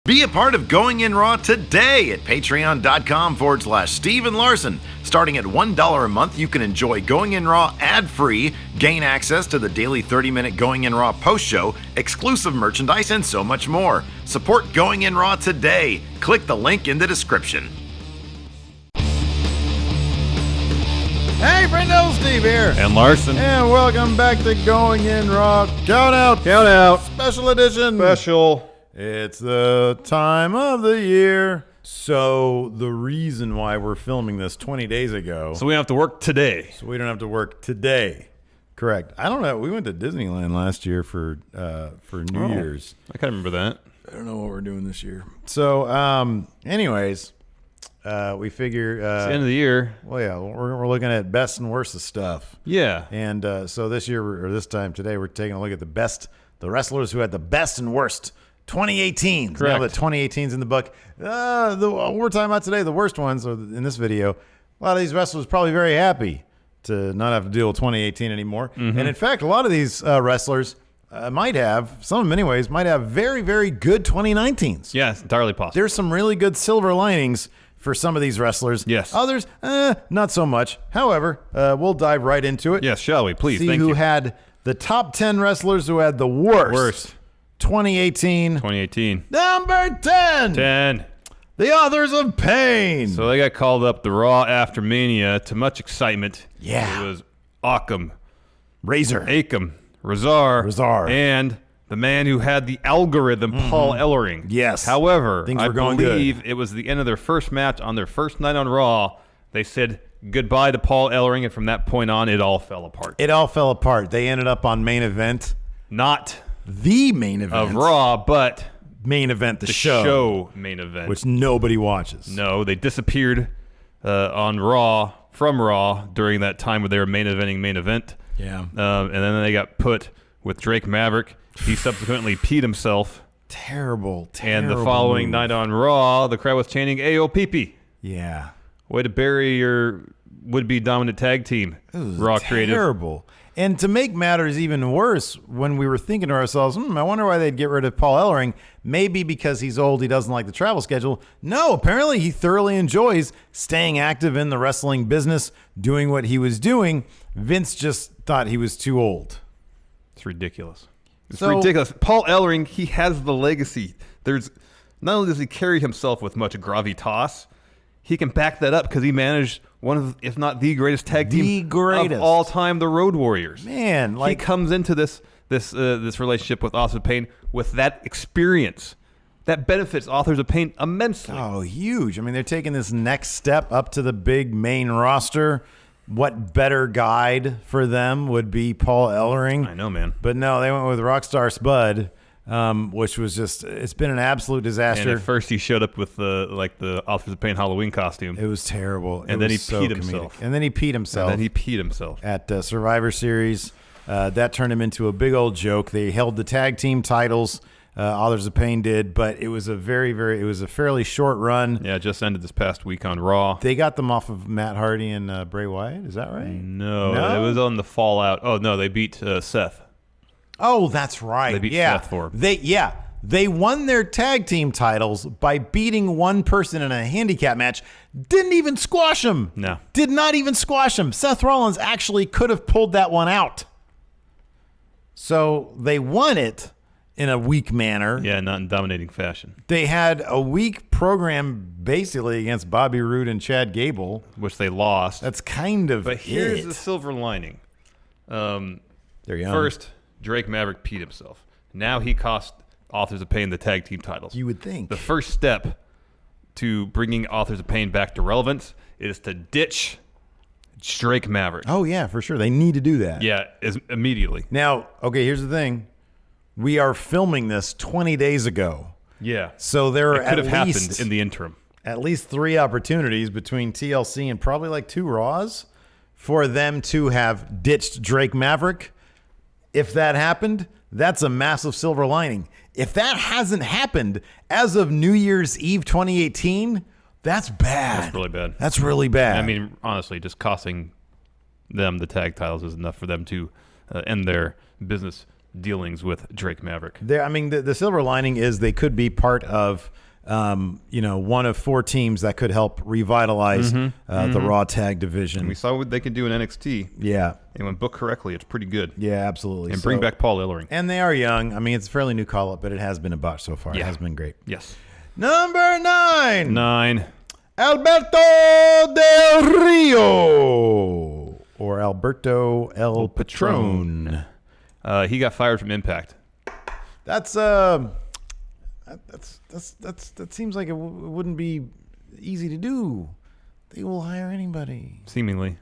Be a part of Going In Raw today at patreon.com/Steve and Larson. Starting at $1 a month, you can enjoy Going In Raw ad-free, gain access to the daily 30-minute Going In Raw post show, exclusive merchandise, and so much more. Support Going In Raw today. Click the link in the description. Hey, friendo, Steve here. And Larson. And welcome back to Going In Raw Countout. Special edition. Special. It's the time of the year. So the reason why we're filming this 20 days ago. So we don't have to work today. So we don't have to work today. Correct. I don't know. We went to Disneyland last year for New Year's. I kind of remember that. I don't know what we're doing this year. So, anyways, we figure It's the end of the year. Well, yeah, we're looking at best and worst of stuff. Yeah. And so this year, or this time today, we're taking a look at the wrestlers who had the best and worst 2018s. Correct. Now the 2018s in the book. We're talking about today the worst ones in this video. A lot of these wrestlers probably very happy to not have to deal with 2018 anymore. Mm-hmm. And in fact, a lot of these wrestlers might have, some of them anyways, might have very, very good 2019s. Yeah, it's entirely possible. There's some really good silver linings for some of these wrestlers. Yes. Others, not so much. However, we'll dive right into it. Yes, shall we? Please, See thank who you. had the top 10 wrestlers who had the worst 2018. Number 10. 10. The Authors of Pain. So they got called up the Raw after Mania to much excitement. Yeah. It was Occam, Razor. Akam, Razar, Razar. and the man who had the algorithm, Paul Ellering. Yes. However, Things I were going believe good. it was the end of their first match on their first night on Raw. They said goodbye to Paul Ellering, and from that point on, it all fell apart. It all fell apart. They ended up on main event. Not The main event. of Raw, but Main event, the show main event. which nobody watches. No, they disappeared on Raw, from Raw, during that time where they were main event. Yeah. And then they got put with Drake Maverick. He subsequently peed himself. Terrible. And the following move. night on Raw, the crowd was chanting AOPP. Yeah. Way to bury your would-be dominant tag team, Raw Creative. Terrible. And to make matters even worse, when we were thinking to ourselves, I wonder why they'd get rid of Paul Ellering. Maybe because he's old, he doesn't like the travel schedule. No, apparently he thoroughly enjoys staying active in the wrestling business, doing what he was doing. Vince just thought he was too old. It's ridiculous. It's So- ridiculous. Paul Ellering, he has the legacy. There's not only does he carry himself with much gravitas, he can back that up because he managed one of, if not the greatest tag team of all time, the Road Warriors. Man, He comes into this relationship with Authors of Pain with that experience. That benefits Authors of Pain immensely. Oh, huge. I mean, they're taking this next step up to the big main roster. What better guide for them would be Paul Ellering? I know, man. But no, they went with Rockstar Spud, which was just, it's been an absolute disaster. And at first he showed up with the Authors of Pain Halloween costume. It was terrible. And then he peed himself. And then he peed himself. At Survivor Series. That turned him into a big old joke. They held the tag team titles. Authors of Pain did, but it was a fairly short run. Yeah, it just ended this past week on Raw. They got them off of Matt Hardy and Bray Wyatt. Is that right? No, it was on the Fallout. Oh no, they beat Seth. Oh, that's right. They beat Seth for him. They won their tag team titles by beating one person in a handicap match. Didn't even squash him. No. Did not even squash him. Seth Rollins actually could have pulled that one out. So they won it in a weak manner. Yeah, not in dominating fashion. They had a weak program basically against Bobby Roode and Chad Gable, which they lost. That's kind of But here's it. the silver lining. They're young. First, Drake Maverick peed himself. Now he cost Authors of Pain the tag team titles. You would think. The first step to bringing Authors of Pain back to relevance is to ditch Drake Maverick. Oh, yeah, for sure. They need to do that. Yeah, immediately. Now, okay, here's the thing. We are filming this 20 days ago. Yeah. So there are It could have happened in the interim. At least 3 opportunities between TLC and probably like 2 Raws for them to have ditched Drake Maverick. If that happened, that's a massive silver lining. If that hasn't happened as of New Year's Eve 2018, that's bad. That's really bad. That's really bad. I mean, honestly, just costing them the tag titles is enough for them to end their business dealings with Drake Maverick. The silver lining is they could be part of one of 4 teams that could help revitalize the Raw Tag division. And we saw what they could do in NXT. Yeah. And when booked correctly, it's pretty good. Yeah, absolutely. And bring back Paul Ellering. And they are young. I mean, it's a fairly new call-up, but it has been a botch so far. Yeah. It has been great. Yes. Number 9. 9. Alberto Del Rio. Or Alberto El Patron. He got fired from Impact. That seems like it wouldn't be easy to do. They will hire anybody. Seemingly.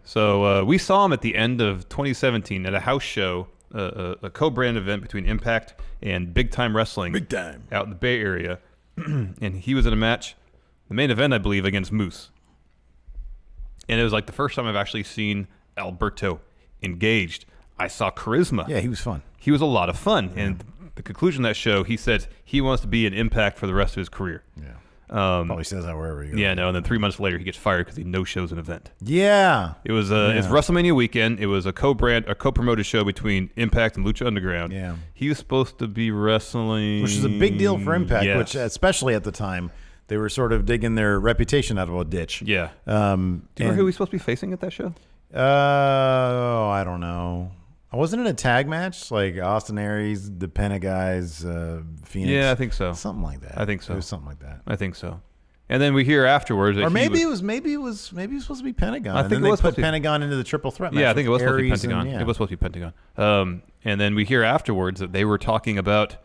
So we saw him at the end of 2017 at a house show, a co-brand event between Impact and Big Time Wrestling. Big Time. Out in the Bay Area. And he was in a match, the main event, I believe, against Moose. And it was like the first time I've actually seen Alberto engaged. I saw charisma. Yeah, he was fun. He was a lot of fun. And the conclusion of that show, he said he wants to be an Impact for the rest of his career. Yeah. Probably says that wherever he goes. Yeah, no, and then 3 months later, he gets fired because he no-shows an event. Yeah. It was it's WrestleMania weekend. It was a co-promoted show between Impact and Lucha Underground. Yeah. He was supposed to be wrestling. Which is a big deal for Impact, yes. which especially at the time, they were sort of digging their reputation out of a ditch. Yeah. Do you remember who he was supposed to be facing at that show? I don't know. Wasn't it a tag match? Like Austin Aries, the Penta guys, Phoenix? Yeah, I think so. Something like that. I think so. It was something like that. I think so. And then we hear afterwards that or maybe it was supposed to be Pentagon. I think and then it was they put supposed to be Pentagon into the triple threat match. Yeah, I think it was supposed to be Aries Pentagon. And, It was supposed to be Pentagon. And then we hear afterwards that they were talking about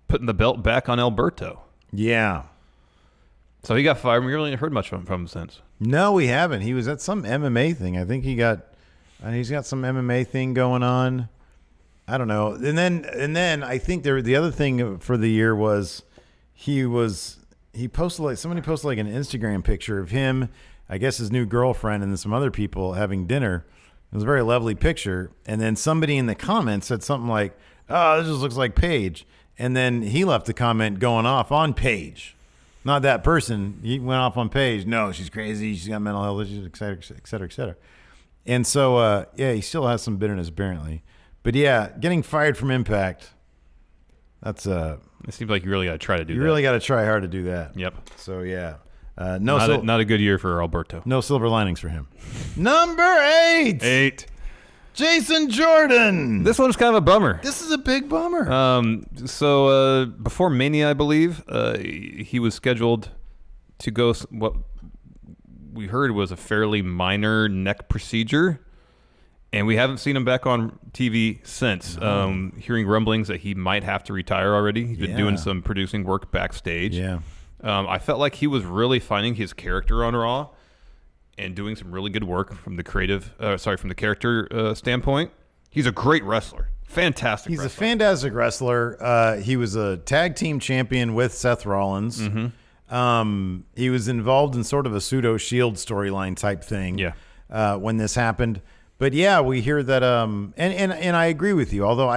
putting the belt back on Alberto. Yeah. So he got fired. We really haven't heard much from him since. No, we haven't. He was at some MMA thing. I think he's got some MMA thing going on. I don't know. And then I think the other thing for the year was he posted somebody posted an Instagram picture of him, I guess his new girlfriend and then some other people having dinner. It was a very lovely picture. And then somebody in the comments said something like, "Oh, this just looks like Paige." And then he left the comment going off on Paige. Not that person. He went off on Paige. No, she's crazy. She's got mental health issues, et cetera, et cetera, et cetera. And so, he still has some bitterness apparently. But yeah, getting fired from Impact, that's It seems like you really got to try to do that. You really got to try hard to do that. Yep. So yeah, not a good year for Alberto. No silver linings for him. Number 8. Jason Jordan. This one's kind of a bummer. This is a big bummer. So before Mania, I believe, he was scheduled to go what we heard was a fairly minor neck procedure. And we haven't seen him back on TV since. Hearing rumblings that he might have to retire already. He's been doing some producing work backstage. Yeah. I felt like he was really finding his character on Raw and doing some really good work from the from the character standpoint. He's a great wrestler. Fantastic He's wrestler. a fantastic wrestler. He was a tag team champion with Seth Rollins. Mm-hmm. He was involved in sort of a pseudo Shield storyline type thing. Yeah. When this happened. But yeah, we hear that, and I agree with you. Although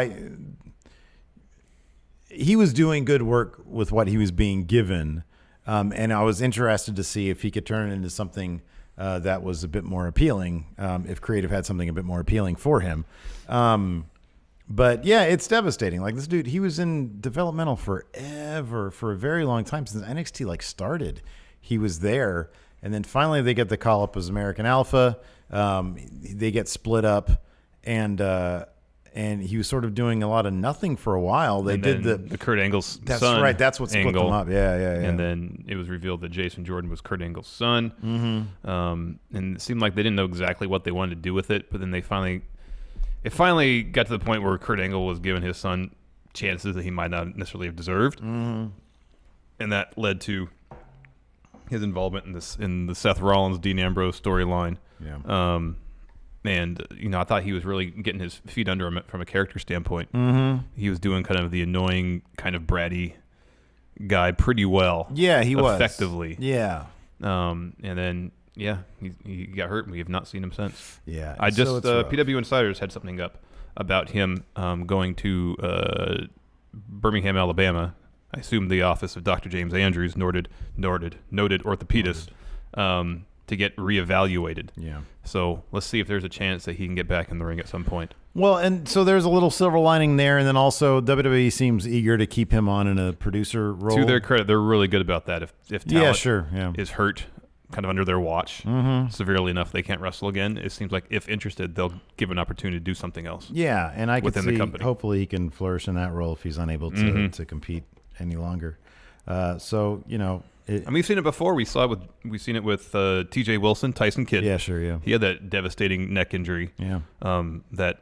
he was doing good work with what he was being given, and I was interested to see if he could turn it into something that was a bit more appealing. If creative had something a bit more appealing for him, but yeah, it's devastating. Like this dude, he was in developmental forever, for a very long time since NXT started. He was there, and then finally they get the call up as American Alpha. They get split up, and he was sort of doing a lot of nothing for a while. They did the Kurt Angle's that's son. Right. That's what split them up. Yeah. And then it was revealed that Jason Jordan was Kurt Angle's son. Mm-hmm. And it seemed like they didn't know exactly what they wanted to do with it, but then it finally got to the point where Kurt Angle was giving his son chances that he might not necessarily have deserved. Mm-hmm. And that led to his involvement in the Seth Rollins, Dean Ambrose storyline. Yeah. And I thought he was really getting his feet under him from a character standpoint. Mm-hmm. He was doing kind of the annoying, kind of bratty guy pretty well. Yeah, he was effectively. Yeah. And then he got hurt, and we have not seen him since. Yeah. I just PW Insiders had something up about him going to Birmingham, Alabama. I assume the office of Dr. James Andrews, noted orthopedist, to get reevaluated. Yeah. So let's see if there's a chance that he can get back in the ring at some point. Well, and so there's a little silver lining there, and then also WWE seems eager to keep him on in a producer role. To their credit, they're really good about that. If talent is hurt kind of under their watch severely enough they can't wrestle again, it seems like if interested, they'll give an opportunity to do something else. Yeah, and I can see the company. Hopefully he can flourish in that role if he's unable to compete any longer. So, you know, we've seen it before. We've seen it with T.J. Wilson, Tyson Kidd. Yeah, sure, yeah. He had that devastating neck injury. Yeah. That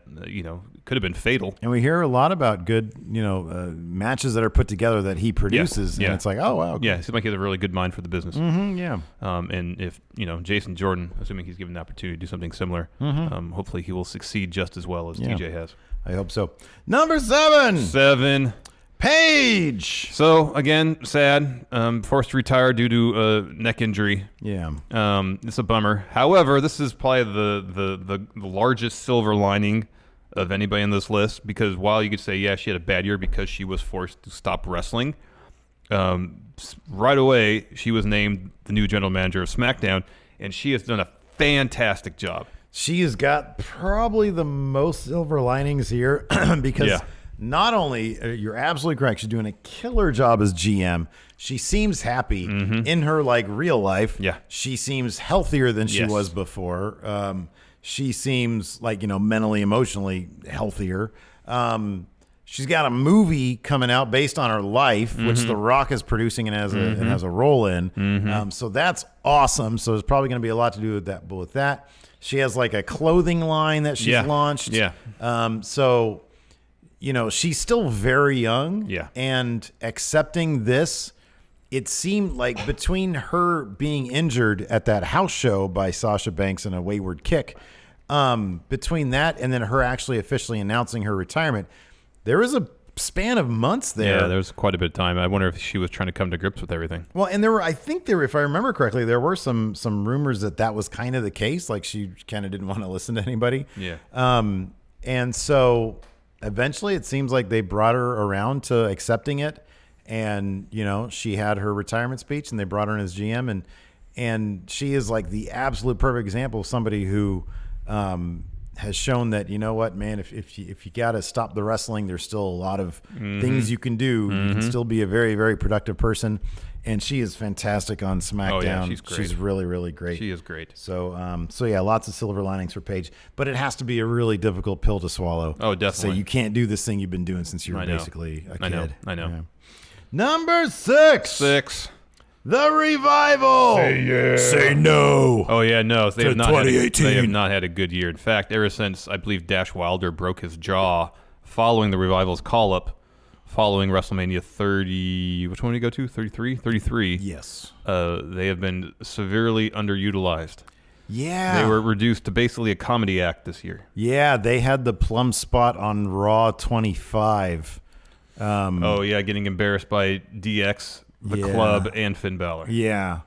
could have been fatal. And we hear a lot about good, matches that are put together that he produces, and it's like, oh wow. Yeah, it seems like he has a really good mind for the business. Yeah. And if Jason Jordan, assuming he's given the opportunity to do something similar, hopefully he will succeed just as well as TJ has. I hope so. Number 7. Paige. So again, sad. Forced to retire due to a neck injury. Yeah. It's a bummer. However, this is probably the largest silver lining of anybody in this list, because while you could say, yeah, she had a bad year because she was forced to stop wrestling, right away she was named the new general manager of SmackDown, and she has done a fantastic job. She has got probably the most silver linings here because not only, you're absolutely correct, she's doing a killer job as GM. She seems happy in her real life. Yeah. She seems healthier than she was before. She seems mentally, emotionally healthier. She's got a movie coming out based on her life, which The Rock is producing and has a role in. So that's awesome. So there's probably going to be a lot to do with that. She has a clothing line that she's launched. Yeah. So, she's still very young. Yeah. And accepting this, it seemed like between her being injured at that house show by Sasha Banks and a wayward kick, between that and then her actually officially announcing her retirement, there was a span of months there. Yeah, there was quite a bit of time. I wonder if she was trying to come to grips with everything. Well, and if I remember correctly, there were some rumors that was kind of the case. She kind of didn't want to listen to anybody. Yeah. And so eventually it seems like they brought her around to accepting it. And, she had her retirement speech and they brought her in as GM, and she is the absolute perfect example of somebody who has shown that, you know what, man, if you got to stop the wrestling, there's still a lot of things you can do. You can still be a very, very productive person. And she is fantastic on SmackDown. Oh, yeah, she's great. She's really, really great. She is great. So, yeah, lots of silver linings for Paige, but it has to be a really difficult pill to swallow. Oh, definitely. So you can't do this thing you've been doing since you were basically a kid. I know. Yeah. Number 6. The Revival. Say no. Oh yeah, no. They have not had a good year. In fact, ever since I believe Dash Wilder broke his jaw following the Revival's call up, following WrestleMania 30, which one did he go to? 33? Yes. They have been severely underutilized. Yeah. They were reduced to basically a comedy act this year. Yeah, they had the plum spot on Raw 25. Getting embarrassed by DX, the Club, and Finn Balor. Yeah.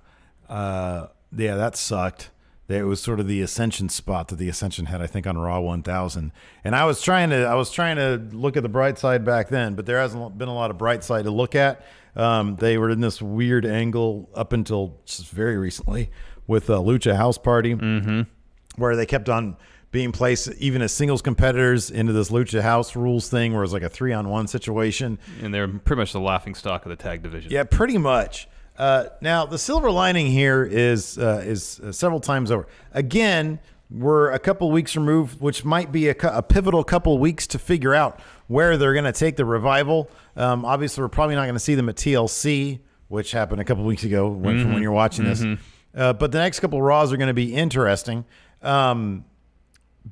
That sucked. It was sort of the Ascension spot that the Ascension had, I think, on Raw 1000. And I was trying to look at the bright side back then, but there hasn't been a lot of bright side to look at. They were in this weird angle up until just very recently with Lucha House Party, where they kept on being placed even as singles competitors into this Lucha House Rules thing, where it was a 3-on-1 situation. And they're pretty much the laughingstock of the tag division. Yeah, pretty much. Now, the silver lining here is several times over. Again, we're a couple weeks removed, which might be a pivotal couple weeks to figure out where they're going to take the Revival. Obviously, we're probably not going to see them at TLC, which happened a couple weeks ago from when you're watching this. But the next couple of Raws are going to be interesting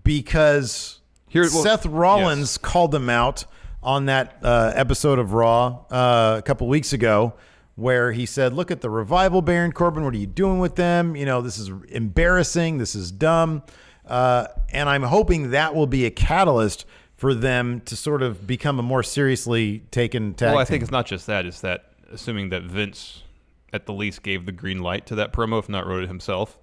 because Seth Rollins called them out on that episode of Raw a couple weeks ago, where he said, look at the Revival, Baron Corbin. What are you doing with them? This is embarrassing. This is dumb. And I'm hoping that will be a catalyst for them to sort of become a more seriously taken tag Well, I team. think it's not just that. It's that assuming that Vince at the least gave the green light to that promo, if not wrote it himself,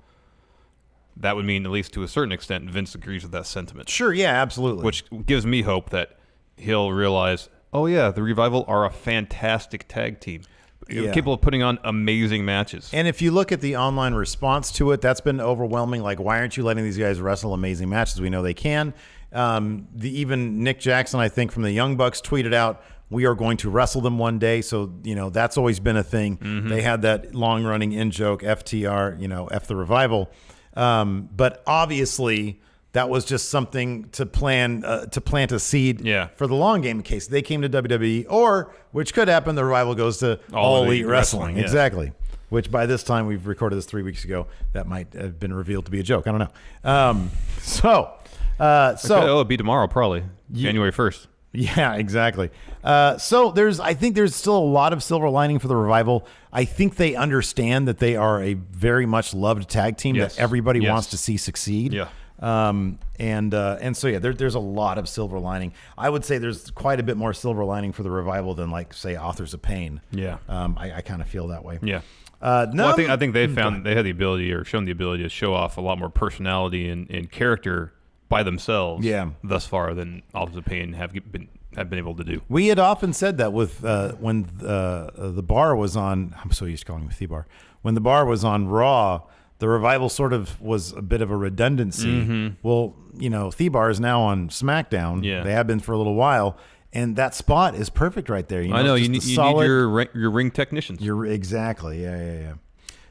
that would mean, at least to a certain extent, Vince agrees with that sentiment. Sure, yeah, absolutely. Which gives me hope that he'll realize, oh yeah, the Revival are a fantastic tag team. Yeah. Capable of putting on amazing matches. And if you look at the online response to it, that's been overwhelming. Why aren't you letting these guys wrestle amazing matches? We know they can. Even Nick Jackson, I think, from the Young Bucks tweeted out, we are going to wrestle them one day. So, that's always been a thing. They had that long-running in-joke, FTR, F the Revival. But obviously, that was just something to plant a seed for the long game in case they came to WWE, or, which could happen, the Revival goes to All Elite Wrestling. Yes. Exactly. Which by this time, we've recorded this 3 weeks ago, that might have been revealed to be a joke. I don't know. So it'll be tomorrow, probably. January 1st. Yeah, exactly. So I think there's still a lot of silver lining for the Revival. I think they understand that they are a very much loved tag team that everybody wants to see succeed. Yeah. And so there's a lot of silver lining. I would say there's quite a bit more silver lining for the Revival than, like, say, Authors of Pain. Yeah. I kind of feel that way. Yeah. I think they had the ability, or shown the ability, to show off a lot more personality and character by themselves. Thus far than Authors of Pain have been able to do. We had often said that with when the Bar was on. I'm so used to calling him the Bar. When the Bar was on Raw, the Revival sort of was a bit of a redundancy. Well, The-Bar is now on SmackDown. Yeah. They have been for a little while. And that spot is perfect right there. I know. You need your ring technicians. Exactly. Yeah.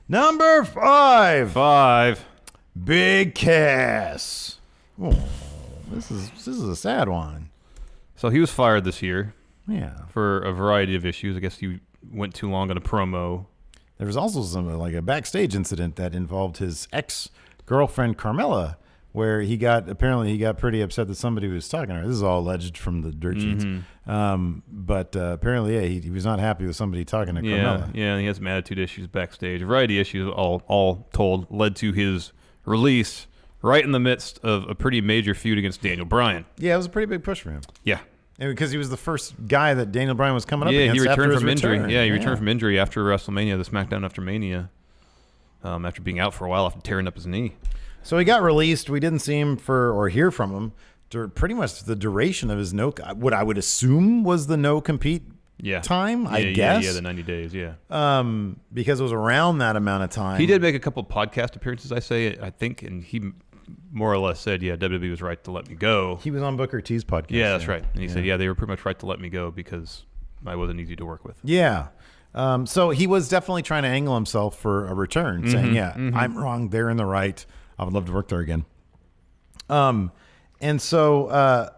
Number 5. Big Cass. Oh, this is a sad one. So he was fired this year. Yeah. For a variety of issues. I guess he went too long on a promo. There was also like a backstage incident that involved his ex-girlfriend Carmella, where he got pretty upset that somebody was talking to her. This is all alleged from the dirt sheets. But apparently, he was not happy with somebody talking to Carmella. Yeah, and he had some attitude issues backstage. A variety of issues, all told, led to his release right in the midst of a pretty major feud against Daniel Bryan. Yeah, it was a pretty big push for him. Yeah. And because he was the first guy that Daniel Bryan was coming up against. Yeah, he returned from injury. Return. Yeah, he returned from injury after WrestleMania, the SmackDown after Mania, after being out for a while after tearing up his knee. So he got released. We didn't see him or hear from him pretty much the duration of his what I would assume was the no compete time. I guess. Yeah, the 90 days. Yeah. Because it was around that amount of time. He did make a couple podcast appearances. I think, and he more or less said, WWE was right to let me go. He was on Booker T's podcast. Yeah, that's right. And he said, they were pretty much right to let me go because I wasn't easy to work with. Yeah. So he was definitely trying to angle himself for a return, saying, I'm wrong, they're in the right. I would love to work there again. And so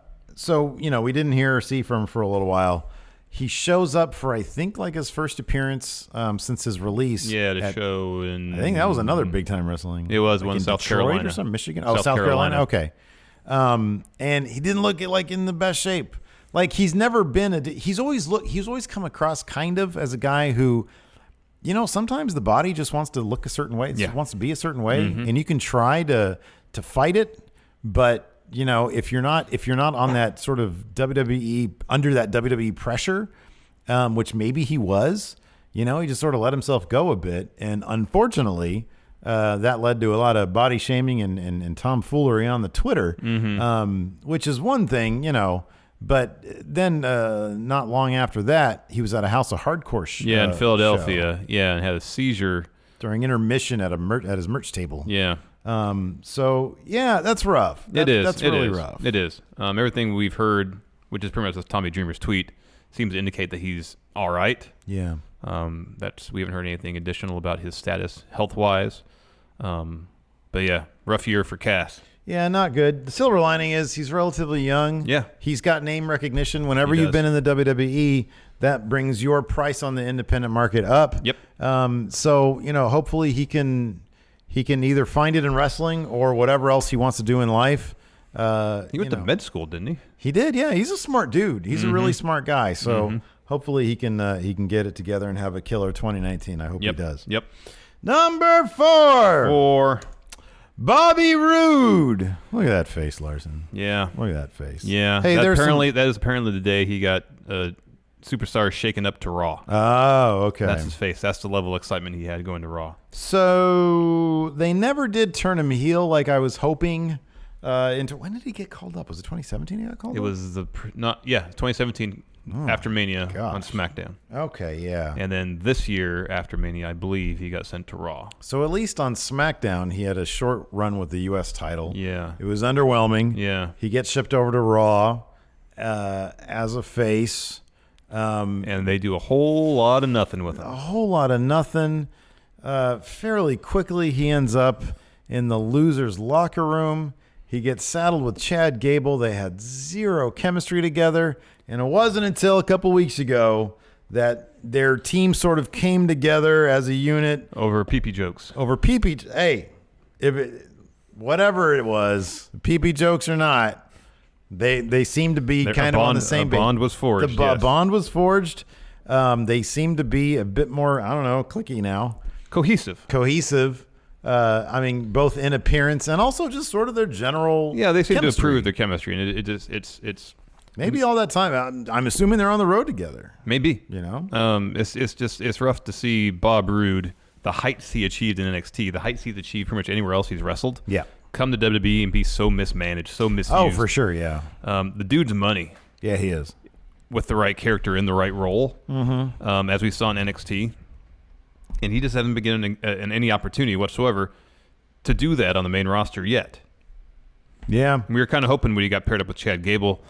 we didn't hear or see from him for a little while. He shows up for, I think, like his first appearance since his release. Yeah, the show in... I think that was another big-time wrestling. It was, like one in South Detroit Carolina. Or something, Michigan? Oh, South Carolina. Okay. And he didn't look like in the best shape. Like, he's never been... He's always come across kind of as a guy who... sometimes the body just wants to look a certain way. It just wants to be a certain way. And you can try to fight it, but... if you're not on that sort of WWE, under that WWE pressure, which maybe he was, he just sort of let himself go a bit. And unfortunately, that led to a lot of body shaming and tomfoolery on the Twitter, which is one thing, but then not long after that, he was at a House of Hardcore in Philadelphia. Show. Yeah, and had a seizure during intermission at his merch table. Yeah. So yeah, that's rough. That's really rough. It is. Everything we've heard, which is pretty much Tommy Dreamer's tweet, seems to indicate that he's all right. Yeah. We haven't heard anything additional about his status health-wise. But yeah, rough year for Cass. Yeah, not good. The silver lining is he's relatively young. Yeah. He's got name recognition. Whenever you've been in the WWE, that brings your price on the independent market up. Yep. So, hopefully he can either find it in wrestling or whatever else he wants to do in life. He went to med school, didn't he? He did, yeah. He's a smart dude. He's a really smart guy. So hopefully he can get it together and have a killer 2019. I hope he does. Yep. Number 4. Bobby Roode. Look at that face, Larson. Yeah. Look at that face. Yeah. Hey, that is apparently the day he got Superstar shaken up to Raw. Oh, okay. That's his face. That's the level of excitement he had going to Raw. So they never did turn him heel like I was hoping. When did he get called up? Was it 2017 he got called up? It was 2017. after Mania on SmackDown. Okay, yeah. And then this year after Mania, I believe he got sent to Raw. So at least on SmackDown, he had a short run with the U.S. title. Yeah. It was underwhelming. Yeah. He gets shipped over to Raw as a face. And they do a whole lot of nothing with him. A whole lot of nothing. Fairly quickly, he ends up in the loser's locker room. He gets saddled with Chad Gable. They had zero chemistry together. And it wasn't until a couple weeks ago that their team sort of came together as a unit. Over pee-pee jokes. Over pee-pee. Hey, whatever it was, pee-pee jokes or not, they seem to be kind of on the same page. A bond was forged. The bond was forged. They seem to be a bit more, I don't know, cliquey now. Cohesive. I mean, both in appearance and also just sort of their general they seem chemistry. to improve their chemistry, and it's maybe all that time. I'm assuming they're on the road together. Maybe, it's rough to see Bob Roode, the heights he achieved in NXT, the heights he's achieved pretty much anywhere else he's wrestled. Yeah, come to WWE and be so mismanaged, so misused. Oh, for sure, yeah. The dude's money. Yeah, he is. With the right character in the right role, as we saw in NXT. And he just hasn't been given any opportunity whatsoever to do that on the main roster yet. Yeah. We were kind of hoping when he got paired up with Chad Gable,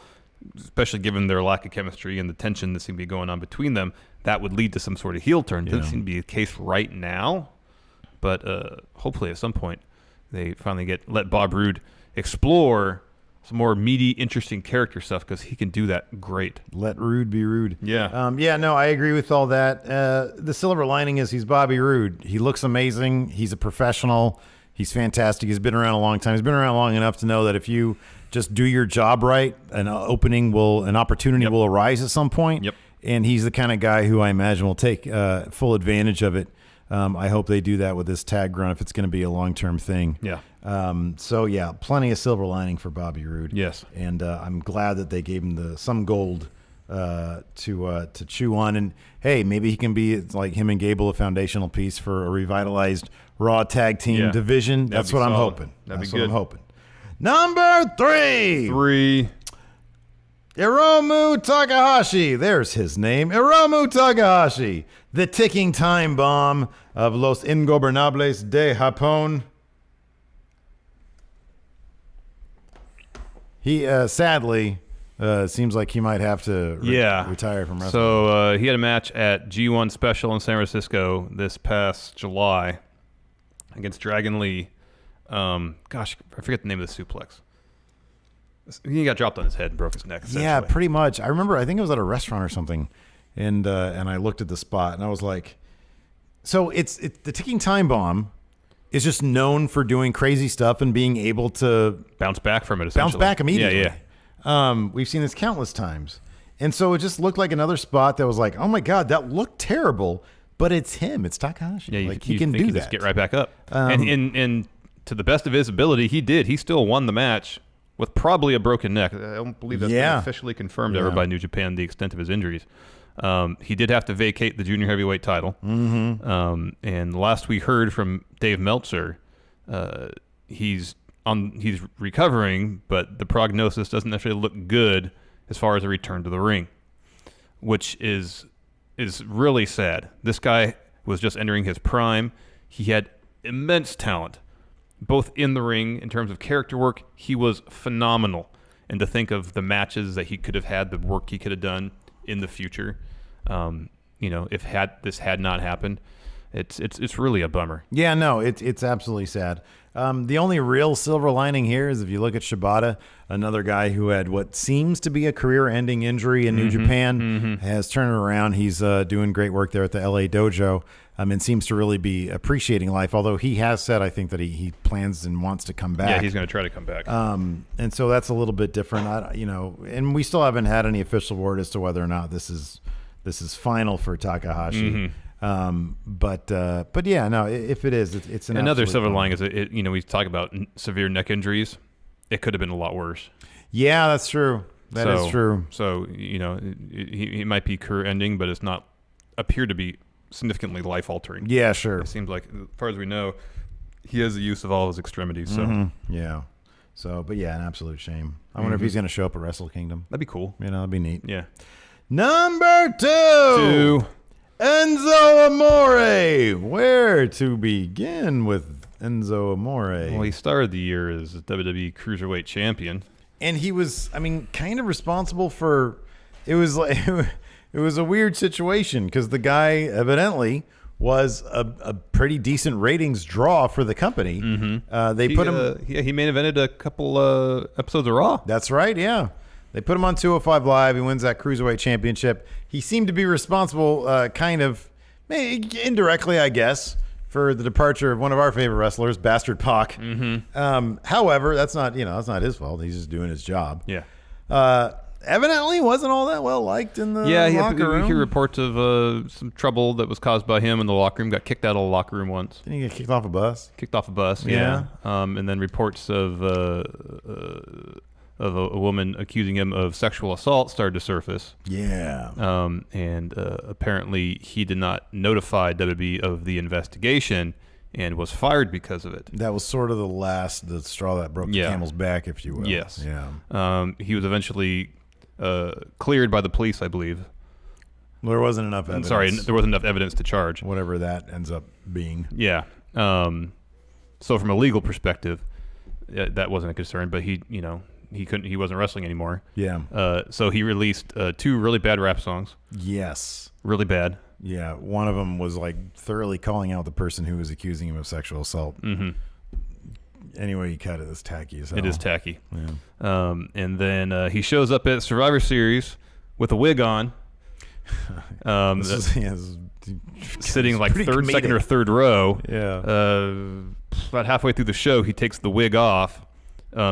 especially given their lack of chemistry and the tension that seemed to be going on between them, that would lead to some sort of heel turn. Doesn't seem to be the case right now, but hopefully at some point they finally let Bob Roode explore some more meaty, interesting character stuff because he can do that great. Let Roode be Roode. Yeah. No, I agree with all that. The silver lining is he's Bobby Roode. He looks amazing. He's a professional. He's fantastic. He's been around a long time. He's been around long enough to know that if you just do your job right, an opportunity will arise at some point. Yep. And he's the kind of guy who I imagine will take full advantage of it. I hope they do that with this tag run if it's going to be a long-term thing. Yeah. Plenty of silver lining for Bobby Roode. Yes. And I'm glad that they gave him some gold to chew on. And hey, maybe he can be like him and Gable, a foundational piece for a revitalized Raw tag team division. That's what I'm hoping. That's what I'm hoping. Number 3. Hiromu Takahashi. There's his name. Hiromu Takahashi. The ticking time bomb of Los Ingobernables de Japón. He sadly seems like he might have to retire from wrestling. So he had a match at G1 Special in San Francisco this past July against Dragon Lee. I forget the name of the suplex. He got dropped on his head and broke his neck. Yeah, pretty much. I remember. I think it was at a restaurant or something, and I looked at the spot and I was like, so it's the ticking time bomb is just known for doing crazy stuff and being able to bounce back from it. Bounce back immediately. Yeah. We've seen this countless times, and so it just looked like another spot that was like, oh my god, that looked terrible, but it's him. It's Takahashi. Yeah, he can do that. Just get right back up. And to the best of his ability, he did. He still won the match with probably a broken neck. I don't believe that's been officially confirmed ever by New Japan, the extent of his injuries. He did have to vacate the junior heavyweight title. And last we heard from Dave Meltzer, he's recovering, but the prognosis doesn't necessarily look good as far as a return to the ring, which is really sad. This guy was just entering his prime. He had immense talent, both in the ring in terms of character work. He was phenomenal. And to think of the matches that he could have had, the work he could have done in the future, if this had not happened, it's really a bummer. Yeah, no, it's absolutely sad. The only real silver lining here is if you look at Shibata, another guy who had what seems to be a career-ending injury in New Japan, has turned it around. He's doing great work there at the LA Dojo, and seems to really be appreciating life. Although he has said, I think, that he plans and wants to come back. Yeah, he's going to try to come back. And so that's a little bit different. And we still haven't had any official word as to whether or not this is final for Takahashi. But yeah, no. If it is, it's another silver lining is we talk about severe neck injuries. It could have been a lot worse. Yeah, that's true. That is true. So he might be career ending, but it's not appear to be significantly life altering. Yeah, sure. It seems like, as far as we know, he has the use of all his extremities. So yeah. So, but yeah, an absolute shame. I wonder if he's going to show up at Wrestle Kingdom. That'd be cool. That'd be neat. Yeah. Number 2. Enzo Amore. Where to begin with Enzo Amore? Well, he started the year as WWE Cruiserweight Champion. And he was, kind of responsible for, it was a weird situation because the guy evidently was a pretty decent ratings draw for the company. Mm-hmm. He put him. He main evented a couple episodes of Raw. That's right. Yeah, they put him on 205 Live. He wins that Cruiserweight Championship. He seemed to be responsible, kind of indirectly, I guess, for the departure of one of our favorite wrestlers, Bastard Pac. Mm-hmm. However, that's not not his fault. He's just doing his job. Yeah. Evidently wasn't all that well liked in the locker room. We hear reports of some trouble that was caused by him in the locker room. Got kicked out of the locker room once. Didn't he get kicked off a bus? Kicked off a bus, yeah. And then reports of a woman accusing him of sexual assault started to surface. Yeah. And apparently he did not notify WWE of the investigation and was fired because of it. That was sort of the straw that broke the camel's back, if you will. Yes. Yeah. He was eventually cleared by the police, I believe. There wasn't enough evidence. There wasn't enough evidence to charge. Whatever that ends up being. Yeah. So from a legal perspective, that wasn't a concern, but he wasn't wrestling anymore. Yeah. So he released 2 really bad rap songs. Yes. Really bad. Yeah. One of them was thoroughly calling out the person who was accusing him of sexual assault. Mm-hmm. Anyway, you cut it. It's tacky as hell. It is tacky. Yeah. And then he shows up at Survivor Series with a wig on. Sitting second or third row. Yeah. About halfway through the show, he takes the wig off,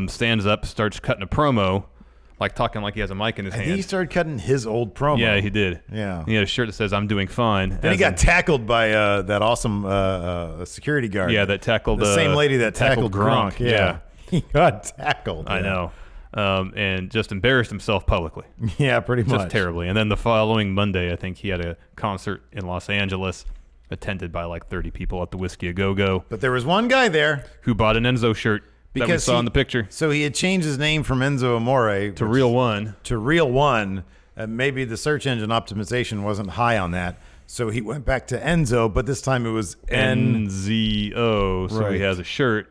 stands up, starts cutting a promo, talking like he has a mic in his hand. He started cutting his old promo. Yeah, he did. Yeah. He had a shirt that says, "I'm doing fine." Then he got tackled by that awesome security guard. Yeah, that tackled the same lady that tackled Gronk. Yeah. He got tackled. I know. And just embarrassed himself publicly. Yeah, pretty much. Just terribly. And then the following Monday, I think he had a concert in Los Angeles attended by 30 people at the Whiskey A Go-Go. But there was one guy there who bought an Enzo shirt that we saw in the picture. So he had changed his name from Enzo Amore to Real One. To Real One. Maybe the search engine optimization wasn't high on that. So he went back to Enzo, but this time it was NZO. So he has a shirt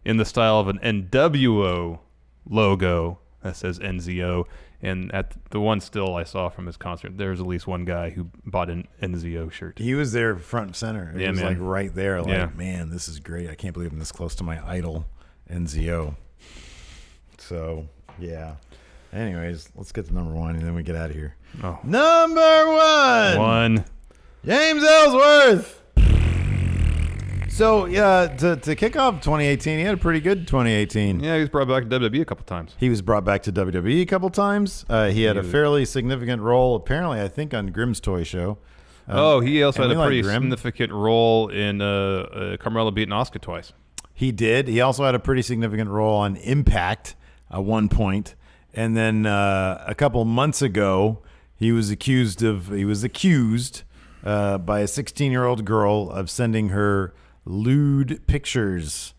in the style of an NWO logo that says NZO. And at the one still I saw from his concert, there's at least one guy who bought an NZO shirt. He was there front and center. He was right there. Man, this is great. I can't believe I'm this close to my idol, NZO. So, yeah. Anyways, let's get to number 1 and then we get out of here. Oh. Number 1. James Ellsworth. So, to kick off 2018, he had a pretty good 2018. Yeah, he was brought back to WWE a couple times. He was brought back to WWE a couple times. He had a fairly significant role, apparently, I think, on Grimm's Toy Show. He also had a pretty significant role in Carmella beating Asuka twice. He did. He also had a pretty significant role on Impact at one point. And then a couple months ago, he was accused by a 16-year-old girl of sending her lewd pictures.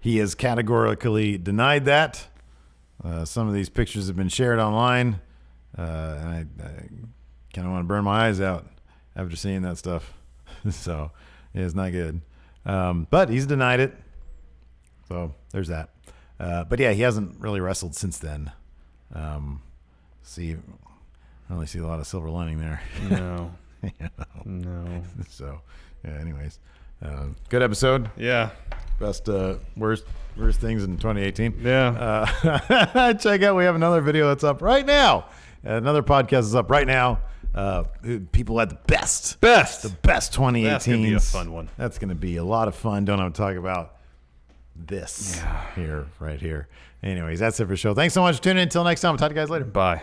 He has categorically denied that. Some of these pictures have been shared online, and I kind of want to burn my eyes out after seeing that stuff. So it's not good. But he's denied it. So there's that. But yeah, he hasn't really wrestled since then. I don't really see a lot of silver lining there. No. No. So, yeah, anyways. Good episode. Yeah. Best, worst things in 2018. Yeah. Check out, we have another video that's up right now. Another podcast is up right now. People had the best. The best 2018. That's going to be a fun one. That's going to be a lot of fun. Don't have to talk about this right here. Anyways, that's it for the show. Thanks so much for tuning in. Until next time, I'll talk to you guys later. Bye.